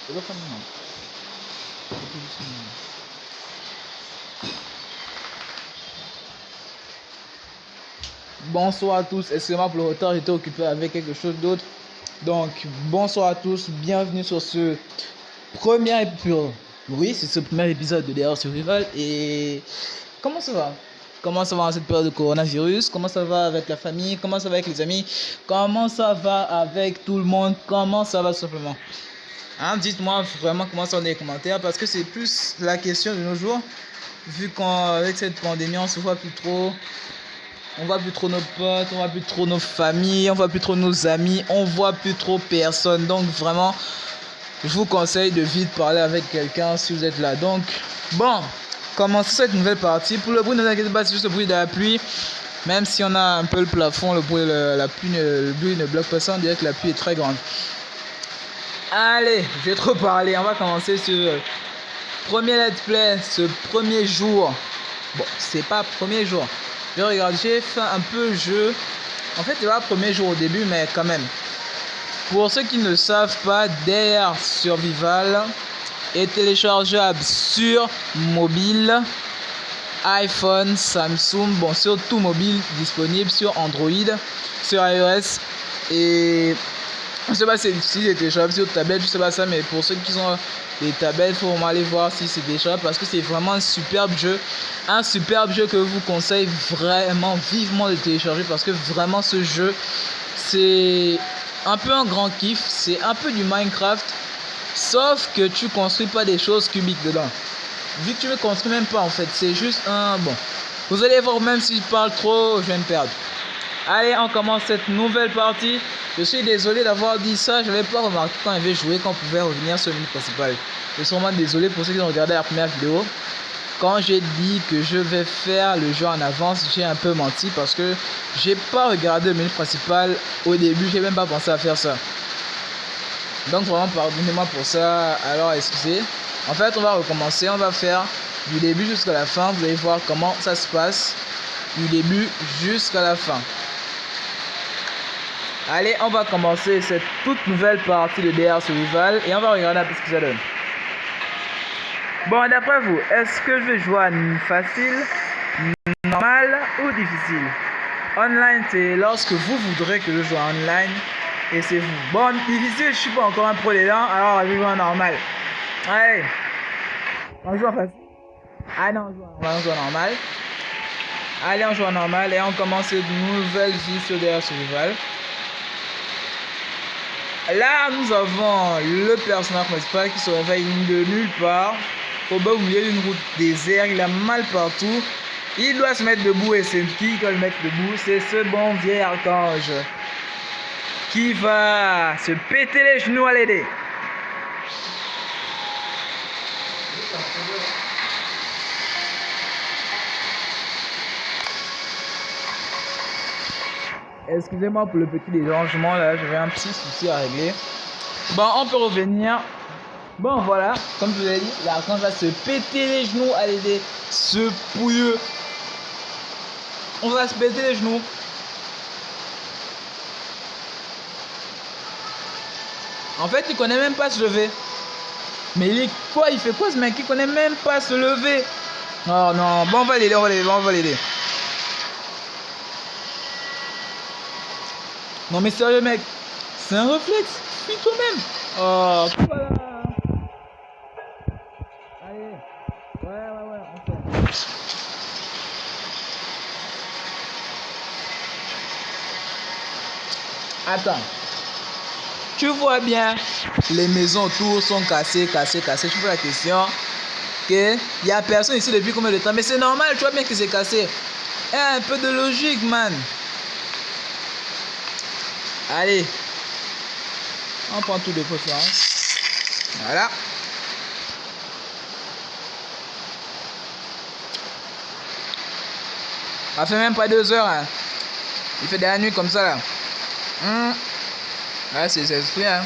C'est pas comme non. Bonsoir à tous, excusez-moi pour le retard, j'étais occupé avec quelque chose d'autre. Donc, bonsoir à tous, bienvenue sur ce premier épisode. Oui, c'est ce premier épisode de DR Survival. Et comment ça va? Comment ça va en cette période de coronavirus? Comment ça va avec la famille? Comment ça va avec les amis? Comment ça va avec tout le monde? Comment ça va simplement? Hein, dites-moi vraiment comment ça va dans les commentaires parce que c'est plus la question de nos jours. Vu qu'avec cette pandémie, on se voit plus trop. On voit plus trop nos potes, on voit plus trop nos familles, on voit plus trop nos amis, on voit plus trop personne. Donc vraiment, je vous conseille de vite parler avec quelqu'un si vous êtes là. Donc, bon, commençons cette nouvelle partie. Pour le bruit, ne vous inquiétez pas, c'est juste le bruit de la pluie. Même si on a un peu le plafond, le bruit ne bloque pas ça, on dirait que la pluie est très grande. Allez, je vais trop parler, on va commencer ce premier let's play, ce premier jour. Bon, c'est pas premier jour. Je regarde, j'ai fait un peu jeu. En fait, c'est pas le premier jour au début, mais quand même. Pour ceux qui ne savent pas, DR Survival est téléchargeable sur mobile, iPhone, Samsung, bon, sur tout mobile disponible, sur Android, sur iOS. Et je sais pas si c'est téléchargeable sur tablette, je sais pas ça, mais pour ceux qui ont les tablettes, il faut vraiment aller voir si c'est téléchargeable parce que c'est vraiment un superbe jeu. Un superbe jeu que je vous conseille vraiment vivement de télécharger parce que vraiment ce jeu, c'est un peu un grand kiff. C'est un peu du Minecraft, sauf que tu construis pas des choses cubiques dedans. Vu que tu ne construis même pas en fait, c'est juste un... Bon, vous allez voir, même si je parle trop, je vais me perdre. Allez, on commence cette nouvelle partie. Je suis désolé d'avoir dit ça, je n'avais pas remarqué quand il avait joué qu'on pouvais revenir sur le menu principal. Je suis vraiment désolé pour ceux qui ont regardé la première vidéo. Quand j'ai dit que je vais faire le jeu en avance, j'ai un peu menti parce que j'ai pas regardé le menu principal au début, j'ai même pas pensé à faire ça. Donc vraiment pardonnez-moi pour ça, alors excusez. En fait, on va recommencer, on va faire du début jusqu'à la fin, vous allez voir comment ça se passe du début jusqu'à la fin. Allez, on va commencer cette toute nouvelle partie de DR Survival et on va regarder un peu ce que ça donne. Bon, d'après vous, est-ce que je vais jouer en facile, normal ou difficile? Online, c'est lorsque vous voudrez que je joue en online et c'est vous. Bon, difficile, je suis pas encore un pro dedans, alors je vais jouer en normal. Allez, on joue en facile. Ah non, on joue en normal. Allez, on joue en normal et on commence une nouvelle vie sur DR Survival. Là, nous avons le personnage principal qui se réveille de nulle part. Au milieu d'une route déserte, il a mal partout. Il doit se mettre debout et c'est qui doit le mettre debout? C'est ce bon vieil archange qui va se péter les genoux à l'aider. Excusez-moi pour le petit dérangement là, j'avais un petit souci à régler. Bon, on peut revenir. Bon, voilà, comme je vous l'ai dit, l'archange va se péter les genoux à l'aider. Ce pouilleux. On va se péter les genoux. En fait, il connaît même pas se lever. Mais il est quoi? Il fait quoi ce mec? Il connaît même pas se lever. Oh non, bon, on va l'aider, on va l'aider. Non mais sérieux mec, c'est un réflexe, fuis toi-même. Oh, voilà. Allez, ouais, on fait. Attends. Tu vois bien, les maisons autour sont cassées. Tu poses la question que il y a personne ici depuis combien de temps? Mais c'est normal, tu vois bien que c'est cassé. Un peu de logique, man. Allez, on prend tout de préférence. Voilà. Ça fait même pas 2 heures. Hein. Il fait de la nuit comme ça là. Ouais, c'est esprit, hein.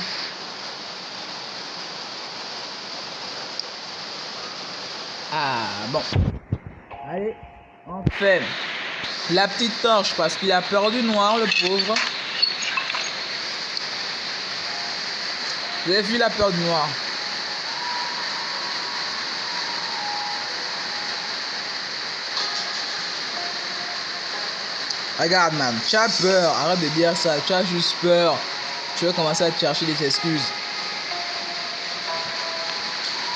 Ah bon. Allez, on fait la petite torche parce qu'il a peur du noir, le pauvre. Vous avez vu la peur du noir? Regarde, man, tu as peur. Arrête de dire ça. Tu as juste peur. Tu veux commencer à te chercher des excuses.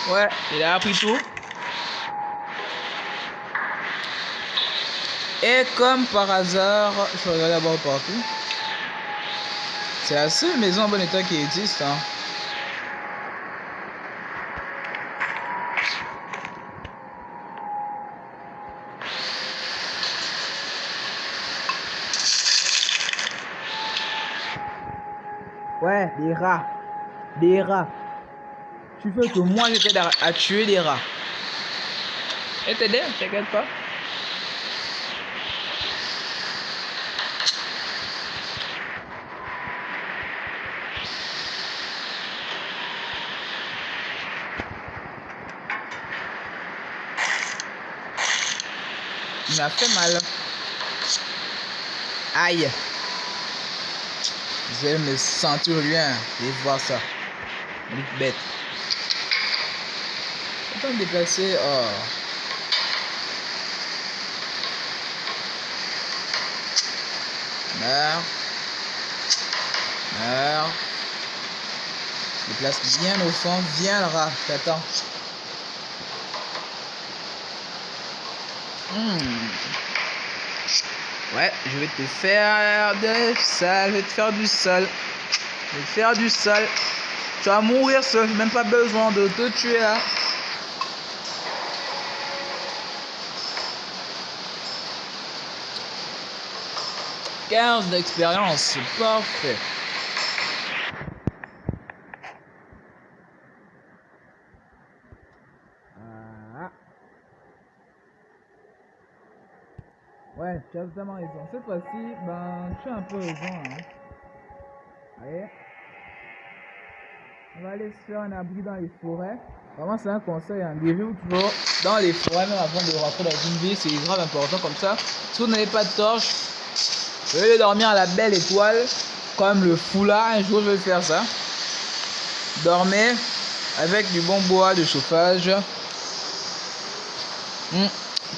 Ouais, il a appris tout. Et comme par hasard, je regarde d'abord partout. C'est la seule maison en bon état qui existe. Hein. Ouais, des rats. Des rats. Tu veux que moi je t'aide à tuer des rats. Et t'aider, t'inquiète pas. Il m'a fait mal. Aïe. Je vais me sentir loin et voir ça. Bête. On peut me déplacer. Oh. Meurs. Meurs. Je déplace bien au fond. Viens le rat. T'attends. Ouais, je vais te faire du sale. Je vais te faire du sale. Je vais te faire du sale. Tu vas mourir seul. Même pas besoin de te tuer là. « 15 d'expérience, c'est parfait. Ah. Ouais, tu as totalement raison. Cette fois-ci, ben, tu as un peu raison. Hein. Allez. On va aller se faire un abri dans les forêts. Vraiment, c'est un conseil. Hein. Dirigez-vous toujours dans les forêts, même avant de rentrer dans une ville. C'est grave important comme ça. Si vous n'avez pas de torche, vous allez dormir à la belle étoile. Comme le fou là. Un jour, je vais faire ça. Dormez avec du bon bois de chauffage.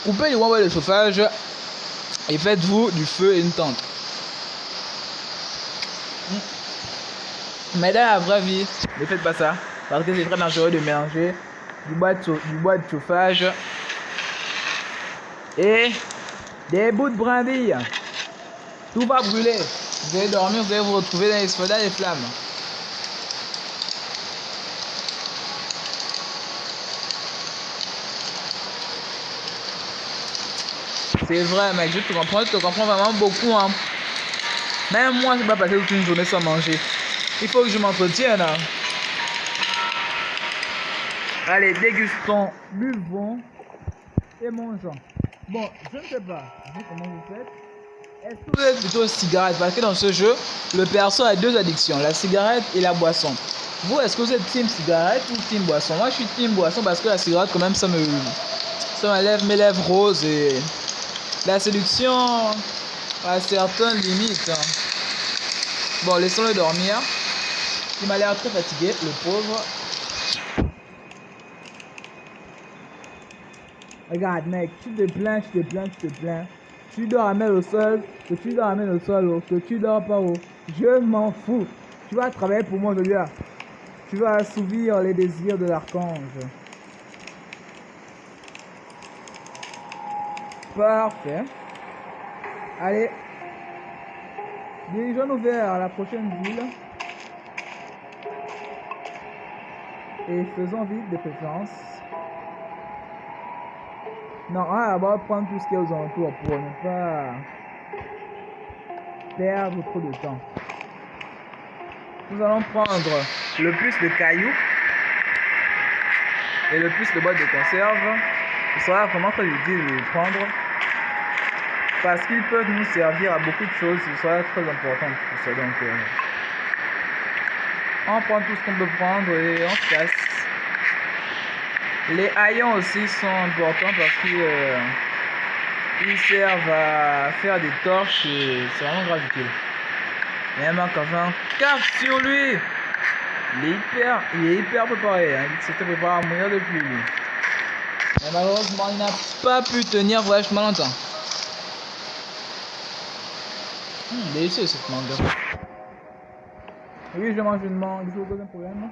Coupez du bon bois de chauffage. Et faites-vous du feu et une tente. Mais dans la vraie vie, ne faites pas ça. Parce que c'est très dangereux de mélanger du bois de chauffage et des bouts de brindilles. Tout va brûler. Vous allez dormir, vous allez vous retrouver dans les flammes. C'est vrai, mec, je te comprends vraiment beaucoup. Hein. Même moi, je ne vais pas passer toute une journée sans manger. Il faut que je m'entretienne. Hein. Allez, dégustons, buvons et mangeons. Bon, je ne sais pas comment vous faites. Est-ce que vous êtes plutôt cigarette? Parce que dans ce jeu, le perso a deux addictions, la cigarette et la boisson. Vous, est-ce que vous êtes team cigarette ou team boisson? Moi, je suis team boisson parce que la cigarette, quand même, ça m'enlève mes lèvres roses et la séduction à certaines limites. Hein. Bon, laissons-le dormir. Il m'a l'air très fatigué, le pauvre. Regarde, mec, tu te plains. Tu dors à mettre au sol, que tu dors à mettre au sol, que tu dors pas haut. Je m'en fous. Tu vas travailler pour moi aujourd'hui. Tu vas assouvir les désirs de l'archange. Parfait. Allez. Dirigeons-nous vers la prochaine ville. Et faisons vite de préférence. Non, on va d'abord prendre tout ce qui est aux alentours pour ne pas perdre trop de temps. Nous allons prendre le plus de cailloux et le plus de boîtes de conserve. Ce sera vraiment très utile de les prendre parce qu'ils peuvent nous servir à beaucoup de choses. Ce sera très important pour ça. Donc, on prend tout ce qu'on peut prendre et on se casse. Les haillons aussi sont importants parce qu'ils servent à faire des torches et c'est vraiment grave utile. Il y a un manque enfin un caf sur lui. Il est hyper préparé. Hein. Il s'était préparé à mourir depuis lui. Mais malheureusement, il n'a pas pu tenir vachement longtemps. Délicieux cette mangue. Oui, je mange une mangue, je vous pose un problème.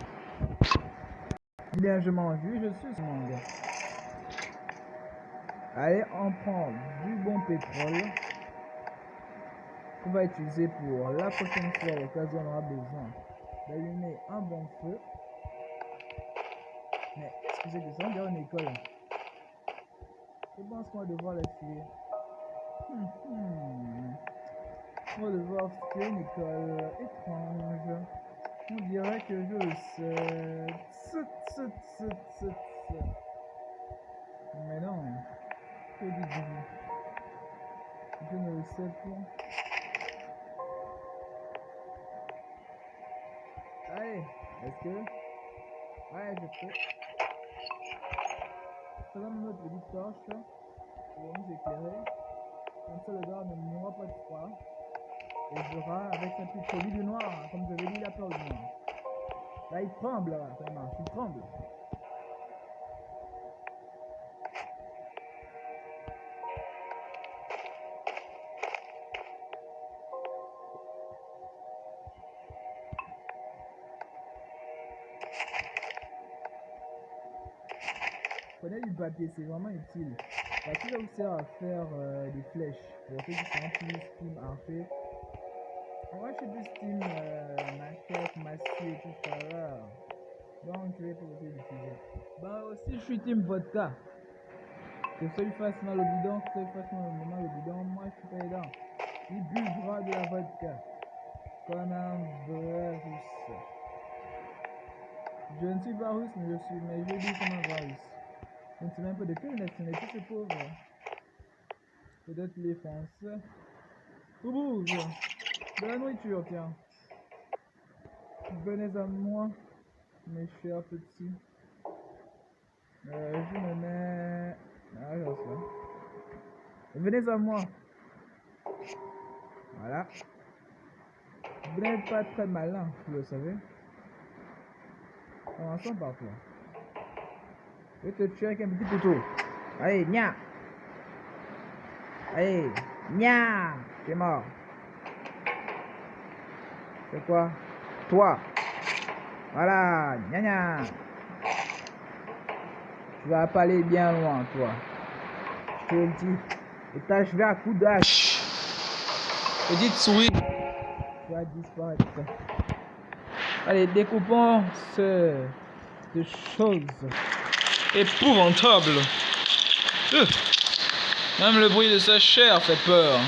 Bien, je mange, oui, je suis ce mangue. Allez, on prend du bon pétrole qu'on va utiliser pour la prochaine fois, au cas où on aura besoin d'allumer un bon feu. Mais excusez que ça, on dirait une école. Je pense qu'on va devoir la fuir. On va devoir fuir une école étrange. On dirait que je le sais. Mais non. Que dites-vous? Je ne le sais pas. Allez, est-ce que... Ouais, je peux. Ça donne notre petite torche pour nous éclairer. Comme ça, le gars ne mourra pas de froid. Et jouera avec sa petite folie du noir. Comme je l'ai dit, il a peur du noir. Là, il tremble, là, ça marche, il tremble. Prenez du papier, c'est vraiment utile. Parce que ça vous sert à faire des flèches. Pour ceux qui sont plus Steam Archer. Moi, je suis plus Steam Machette, Massue et tout ça là. Donc, je vais pas essayer d'utiliser. Bah, aussi, je suis Team Vodka. Que ça lui fasse mal au bidon, que ça lui fasse mal au bidon, moi je suis pas aidant. Il buvera de la vodka. Comme un vrai russe. Je ne suis pas russe, mais je dis comme un vrai russe. Je ne sais même pas de quelle nationalité ce pauvre. Peut-être les Français. Ou bouge. De la nourriture, tiens. Venez à moi, mes chers petits. Je me mets... Ah, je reçois. Venez à moi. Voilà. Vous n'êtes pas très malin, vous le savez. Commençons par toi. Je vais te tuer avec un petit couteau. Allez, nya. Allez, nya. Tu es mort. C'est quoi? Toi. Voilà, nya nya. Tu vas pas aller bien loin, toi. Je te le dis. Et t'achever à coup d'hache. Petite souris. Tu vas disparaître. Allez, découpons ces choses épouvantables. Même le bruit de sa chair fait peur.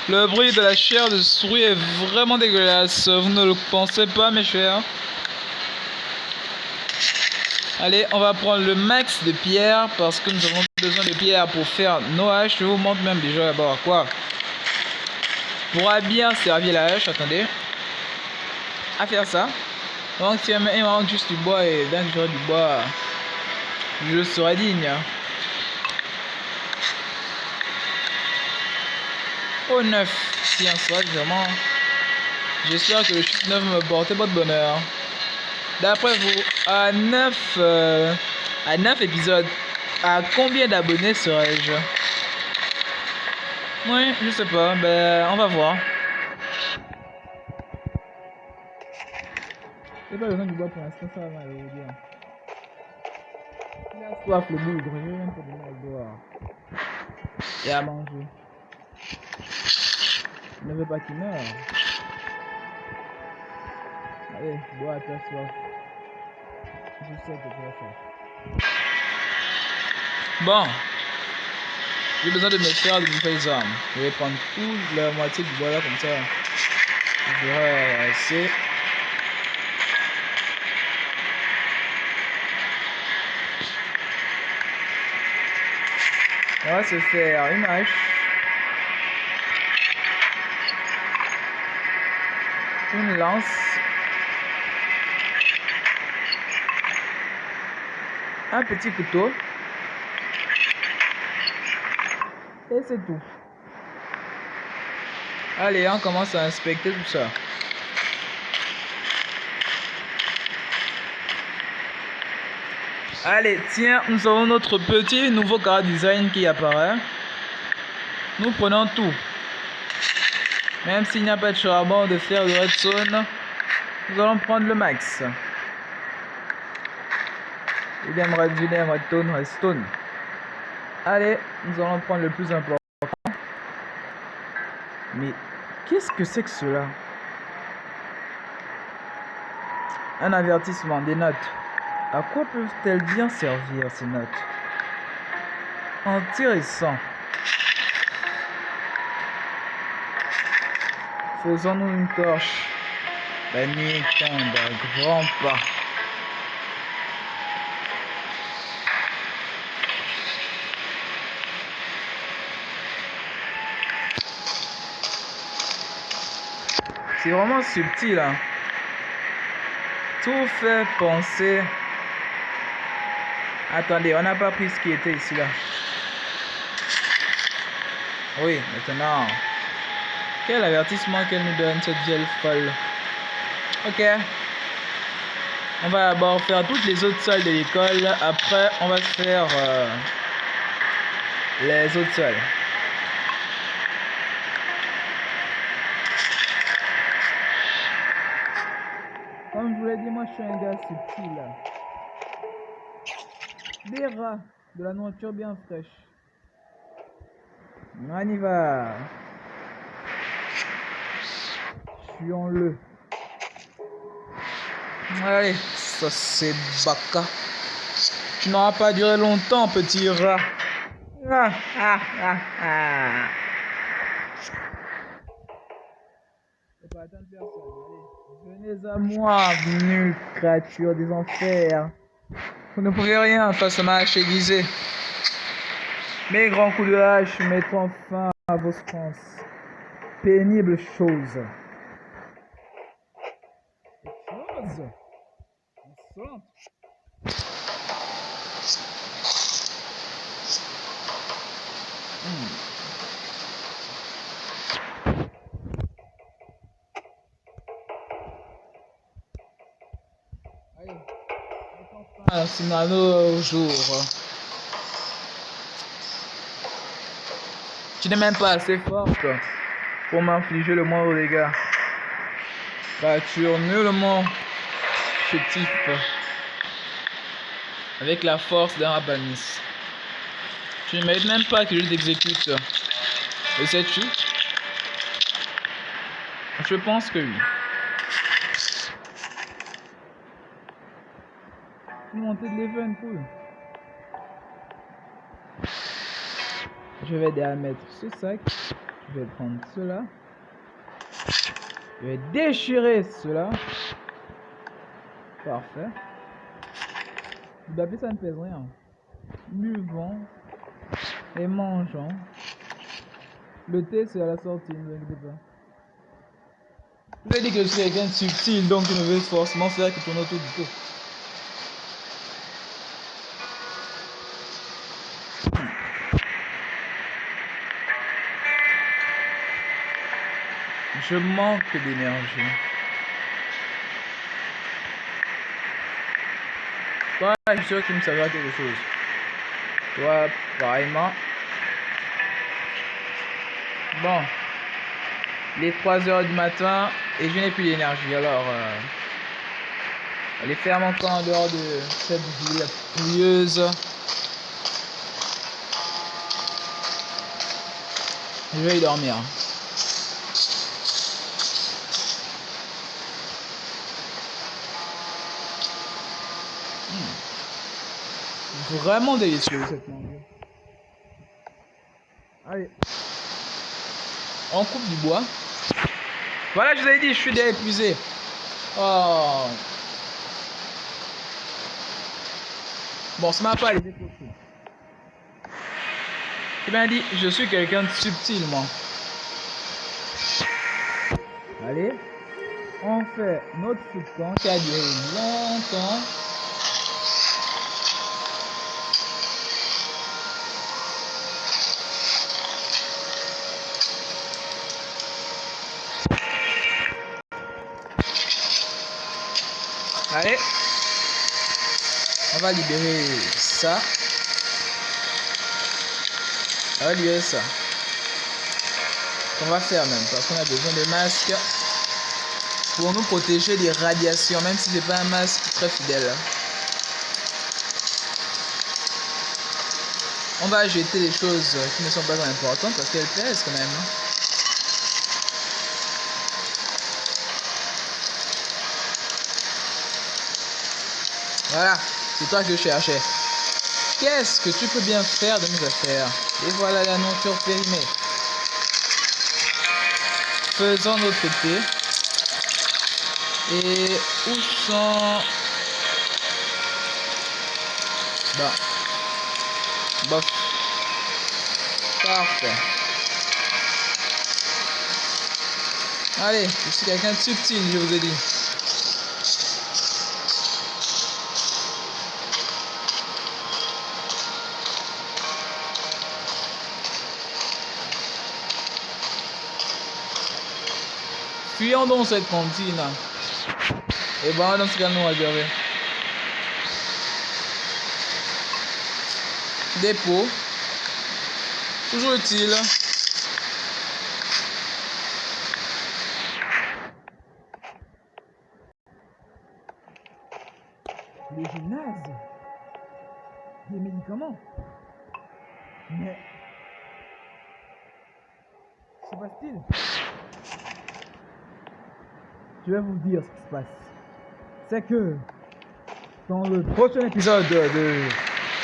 Le bruit de la chair de souris est vraiment dégueulasse. Vous ne le pensez pas, mes chers? Allez, on va prendre le max de pierres parce que nous avons besoin de pierres pour faire nos haches. Je vous montre même déjà d'abord quoi. Pour bien servir la hache, attendez. À faire ça. Donc si il manque juste du bois et dès que j'aurai du bois, je serai digne. Au 9, si un soit vraiment. J'espère que le chiffre 9 me portait pas de bonheur. D'après vous, à 9 épisodes, à combien d'abonnés serais-je? Oui, je sais pas, ben on va voir. J'ai pas besoin du bois pour l'instant, ça va aller bien. Il a soif le bougre, je vais même pas donner à boire. Et à manger. Je ne veux pas qu'il meure. Allez, bois à ta soif. Je sais que tu as soif. Bon. J'ai besoin de me faire de nouvelles armes. Je vais prendre toute la moitié du bois là comme ça. J'aurai assez. On va se faire une hache. Une lance. Un petit couteau. Et c'est tout. Allez, on commence à inspecter tout ça. Allez, tiens, nous avons notre petit nouveau car design qui apparaît. Nous prenons tout. Même s'il n'y a pas de charbon de fer de redstone, nous allons prendre le max. Il aimerait du redstone. Allez, nous allons prendre le plus important. Mais qu'est-ce que c'est que cela? Un avertissement, des notes. À quoi peuvent-elles bien servir ces notes? Intéressant. Faisons-nous une torche. La nuit tombe à grands pas. C'est vraiment subtil, hein. Tout fait penser. Attendez, on n'a pas pris ce qui était ici là. Oui, maintenant. Quel avertissement qu'elle nous donne, cette vieille folle. Ok. On va d'abord faire toutes les autres salles de l'école. Après, on va se faire les autres salles. Comme je vous l'ai dit, moi je suis un gars subtil. Des rats, de la nourriture bien fraîche. On y va. Tuons-le. Allez, ça c'est Baka. Tu n'auras pas duré longtemps, petit rat. Ah, ah, ah, ah. Faut pas attendre personne. Allez, venez à moi, nulle créature des enfers. Vous ne pouvez rien face à ma hache aiguisée. Mes grands coups de hache mettront fin à vos souffrances. Pénible chose. Insolente. Allez, c'est un autre jour. Tu n'es même pas assez forte pour m'infliger le moindre dégât. Créature nullement chétif avec la force d'un rabanis. Tu ne mérites même pas que je t'exécute. Le sais-tu? Je pense que oui. Monter de l'event, cool. Je vais déjà mettre ce sac. Je vais prendre cela. Je vais déchirer cela. Parfait. Le papier, ça ne pèse rien. Buvons et mangeons. Le thé, c'est à la sortie, ne vous inquiétez pas. Je vous ai dit que je suis quelqu'un de subtil, donc je ne veux forcément faire que tourner autour du pot. Je manque d'énergie. Toi, je suis sûr que tu me serviras quelque chose. Toi, pareillement. Bon. Il est 3 h du matin et je n'ai plus d'énergie. Alors, allez faire mon temps en dehors de cette ville pluieuse. Je vais y dormir. Vraiment délicieux cette mangue. Allez. On coupe du bois. Voilà, je vous avais dit, je suis déjà épuisé. Oh. Bon, ça m'a pas aidé pour tout. J'ai bien dit, je suis quelqu'un de subtil, moi. Allez. On fait notre foucan qui a duré longtemps. Allez, on va libérer ça. On va libérer ça. qu'on va faire même, parce qu'on a besoin de masques pour nous protéger des radiations, même si c'est pas un masque très fidèle. On va jeter les choses qui ne sont pas importantes parce qu'elles pèsent quand même. Voilà, c'est toi que je cherchais. Qu'est-ce que tu peux bien faire de mes affaires? Et voilà la nourriture périmée. Faisons notre thé. Et où sont... Bah. Bof. Parfait. Allez, je suis quelqu'un de subtil, je vous ai dit. Fuyons donc cette cantine. Et bon, dans ce cas, nous réserver. Dépôt. Toujours utile. Le gymnase. Des médicaments. Mais... que se passe-t-il? Je vais vous dire ce qui se passe. C'est que dans le prochain épisode de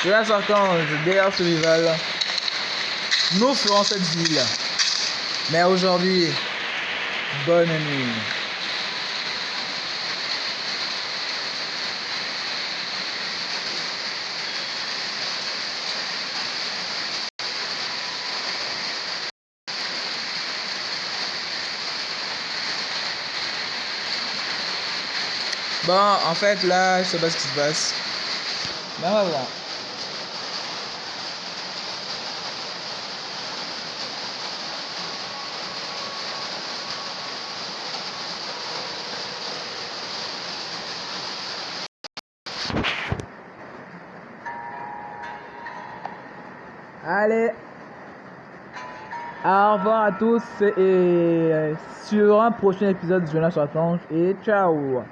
la sortance DR Survival, nous ferons cette ville. Mais aujourd'hui, bonne nuit. Bon, en fait, là, je sais pas ce qui se passe. Ben voilà. Allez, au revoir à tous et sur un prochain épisode de Jonas Archange et ciao.